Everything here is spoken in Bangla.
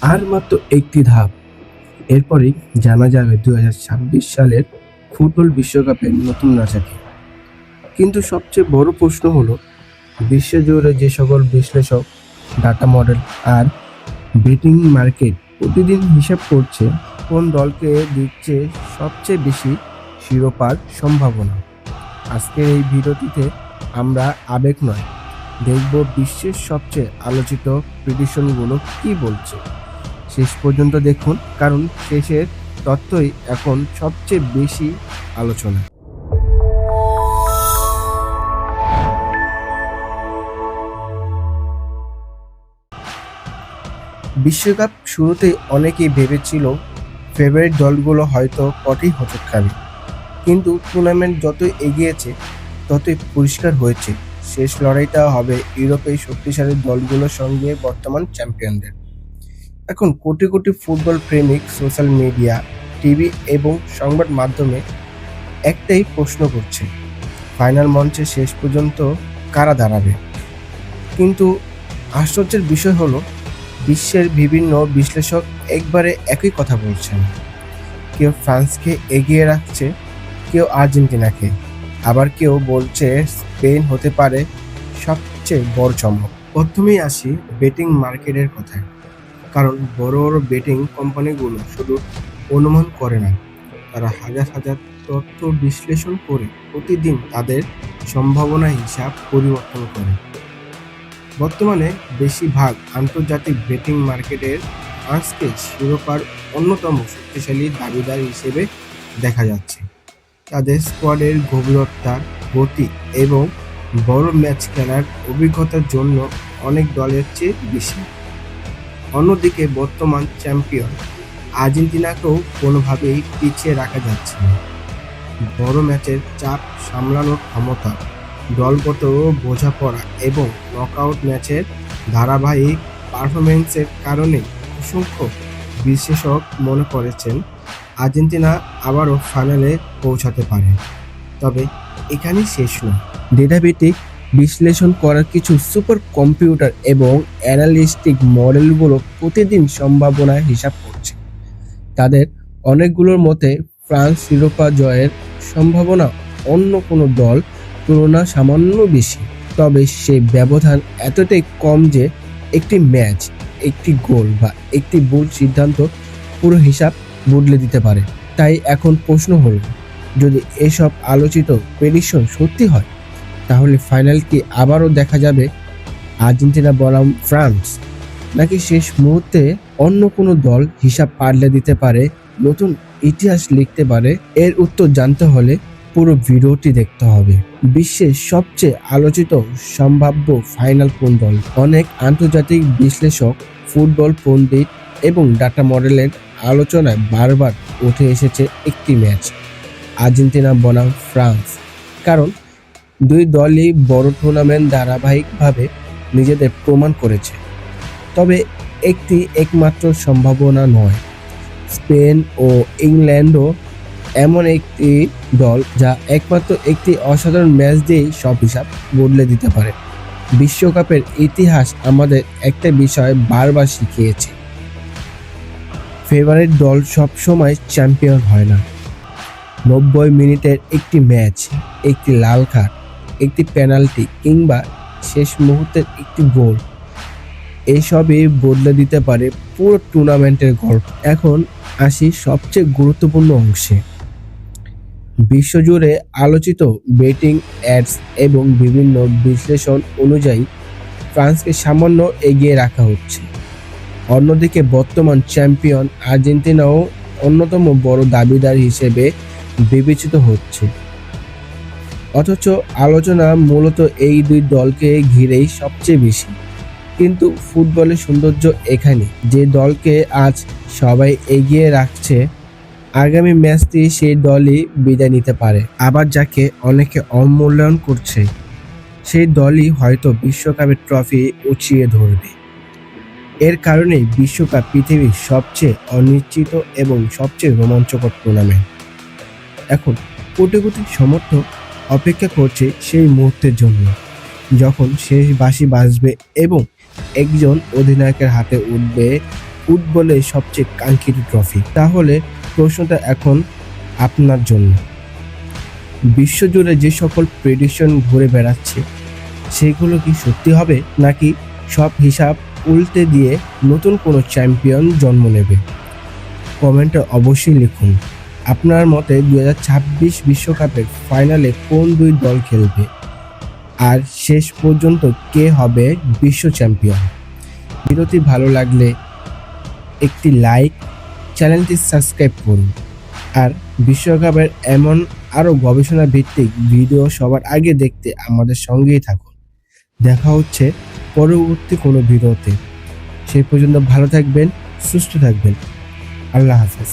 আর মাত্র একটি ধাপ, এরপরেই জানা যাবে 2026 সালের ফুটবল বিশ্বকাপের নতুন রাজাকে। কিন্তু সবচেয়ে বড় প্রশ্ন হলো, বিশ্বজুড়ে যে সকল বিশ্লেষক, ডাটা মডেল আর বেটিং মার্কেট প্রতিদিন হিসাব করছে কোন দলকে দিচ্ছে সবচেয়ে বেশি শিরোপার সম্ভাবনা। আজকের এই ভিডিওটিতে আমরা আবেগ নয়, দেখব বিশ্বের সবচেয়ে আলোচিত প্রেডিকশনগুলো কি বলছে। শেষ পর্যন্ত দেখুন, কারণ শেষের তথ্যই এখন সবচেয়ে বেশি আলোচনা। বিশ্বকাপ শুরুতেই অনেকেই ভেবেছিল ফেভারিট দলগুলো হয়তো কঠিন হোঁচট, কিন্তু টুর্নামেন্ট যতই এগিয়েছে ততই পরিষ্কার হয়েছে শেষ লড়াইটা হবে ইউরোপের শক্তিশালী দলগুলোর সঙ্গে বর্তমান চ্যাম্পিয়নদের। এখন কোটি কোটি ফুটবল প্রেমিক সোশ্যাল মিডিয়া, টিভি এবং সংবাদ মাধ্যমে একটাই প্রশ্ন করছে, ফাইনাল মঞ্চে শেষ পর্যন্ত কারা দাঁড়াবে। কিন্তু আশ্চর্যের বিষয় হলো, বিশ্বের বিভিন্ন বিশ্লেষক একবারে একই কথা বলছেন। কেউ ফ্রান্সকে এগিয়ে রাখছে, কেউ আর্জেন্টিনাকে, আবার কেউ বলছে স্পেন হতে পারে সবচেয়ে বড় চমক। প্রথমেই আসি বেটিং মার্কেটের কথায়, কারণ বড় বড় বেটিং কোম্পানিগুলো শুধু অনুমান করে না, তারা হাজার হাজার তথ্য বিশ্লেষণ করে প্রতিদিন তাদের সম্ভাবনা হিসাব পরিবর্তন করে। বর্তমানে বেশিরভাগ আন্তর্জাতিক বেটিং মার্কেটের ফ্রান্সকে শিরোপার অন্যতম শক্তিশালী দাবিদার হিসেবে দেখা যাচ্ছে। তাদের স্কোয়াডের গভীরতা, গতি এবং বড় ম্যাচ খেলার অভিজ্ঞতার জন্য অনেক দলের চেয়ে বেশি। অন্যদিকে বর্তমান চ্যাম্পিয়ন আর্জেন্টিনাকেও কোনোভাবেই পিছিয়ে রাখা যাচ্ছে না। বড় ম্যাচের চাপ সামলানোর ক্ষমতা, দলগত বোঝাপড়া এবং নকআউট ম্যাচের ধারাবাহিক পারফরম্যান্সের কারণে অসংখ্য বিশ্লেষক মনে করেছেন আর্জেন্টিনা আবারও ফাইনালে পৌঁছাতে পারে। তবে এখানেই শেষ নয়। ডেটাভিত্তিক বিশ্লেষণ করার কিছু সুপার কম্পিউটার এবং অ্যানালিস্টিক মডেলগুলো প্রতিদিন সম্ভাবনা হিসাব করছে। তাদের অনেকগুলোর মতে ফ্রান্স শিরোপা জয়ের সম্ভাবনা অন্য কোনো দল তুলনা সামান্য বেশি, তবে সেই ব্যবধান এতটাই কম যে একটি ম্যাচ, একটি গোল বা একটি ভুল সিদ্ধান্ত পুরো হিসাব বদলে দিতে পারে। তাই এখন প্রশ্ন হলো, যদি এসব আলোচিত প্রেডিকশন সত্যি হয়, তাহলে ফাইনাল কি আবারও দেখা যাবে আর্জেন্টিনা বনাম ফ্রান্স, নাকি শেষ মুহূর্তে অন্য কোনো দল হিসাব পাল্টে দিতে পারে, নতুন ইতিহাস লিখতে পারে? এর উত্তর জানতে হলে পুরো ভিডিওটি দেখতে হবে। বিশ্বের সবচেয়ে আলোচিত সম্ভাব্য ফাইনাল কোন দল? অনেক আন্তর্জাতিক বিশ্লেষক, ফুটবল পণ্ডিত এবং ডাটা মডেলের আলোচনায় বারবার উঠে এসেছে একটি ম্যাচ, আর্জেন্টিনা বনাম ফ্রান্স। কারণ দুই দলই বড় টুর্নামেন্ট ধারাবাহিকভাবে নিজেদের প্রমাণ করেছে। তবে একটি একমাত্র সম্ভাবনা নয়। স্পেন ও ইংল্যান্ডও এমন একটি দল যা একমাত্র একটি অসাধারণ ম্যাচ দিয়েই সব হিসাব বদলে দিতে পারে। বিশ্বকাপের ইতিহাস আমাদের একটা বিষয় বারবার শিখিয়েছে, ফেভারিট দল সবসময় চ্যাম্পিয়ন হয় না। 90 মিনিটের একটি ম্যাচ, একটি লাল কার্ড, একটি পেনাল্টি কিংবা শেষ মুহূর্তের একটি গোল, এসবই বদলে দিতে পারে পুরো টুর্নামেন্টের গল্প। এখন আসি সবচেয়ে গুরুত্বপূর্ণ অংশে। বিশ্বজুড়ে আলোচিত বেটিং অ্যাডস এবং বিভিন্ন বিশ্লেষণ অনুযায়ী ফ্রান্সকে সামান্য এগিয়ে রাখা হচ্ছে। অন্যদিকে বর্তমান চ্যাম্পিয়ন আর্জেন্টিনাও অন্যতম বড় দাবিদার হিসেবে বিবেচিত হচ্ছে। অথচ আলোচনা মূলত এই দুই দলকে ঘিরেই সবচেয়ে বেশি। কিন্তু ফুটবলের সৌন্দর্য এখানে, যে দলকে আজ সবাই এগিয়ে রাখছে, আগামী ম্যাচটি সেই দলই বিদায় নিতে পারে। আবার যাকে অনেকে অবমূল্যায়ন করছে, সেই দলই হয়তো বিশ্বকাপের ট্রফি উঁচিয়ে ধরবে। এর কারণেই বিশ্বকাপ পৃথিবীর সবচেয়ে অনিশ্চিত এবং সবচেয়ে রোমাঞ্চকর টুর্নামেন্ট। এখন কোটি কোটি সমর্থক অপেক্ষা করছে সেই মুহূর্তের জন্য, যখন শেষ বাঁশি বাজবে এবং একজন অধিনায়কের হাতে উঠবে ফুটবলের সবচেয়ে কাঙ্ক্ষিত ট্রফি। তাহলে প্রশ্নটা এখন আপনার জন্য, বিশ্বজুড়ে যে সকল প্রেডিকশন ঘুরে বেড়াচ্ছে সেগুলো কি সত্যি হবে, নাকি সব হিসাব উল্টে দিয়ে নতুন কোনো চ্যাম্পিয়ন জন্ম নেবে? কমেন্টে অবশ্যই লিখুন আপনার মতে 2026 বিশ্বকাপের ফাইনালে কোন দুই দল খেলবে, আর শেষ পর্যন্ত কে হবে বিশ্ব চ্যাম্পিয়ন। ভিডিওটি ভালো লাগলে একটি লাইক, চ্যানেলটি সাবস্ক্রাইব করুন, আর বিশ্বকাপের এমন আরও গবেষণা ভিত্তিক ভিডিও সবার আগে দেখতে আমাদের সঙ্গেই থাকুন। দেখা হচ্ছে পরবর্তী কোনো ভিডিওতে। সেই পর্যন্ত ভালো থাকবেন, সুস্থ থাকবেন। আল্লাহ হাফেজ।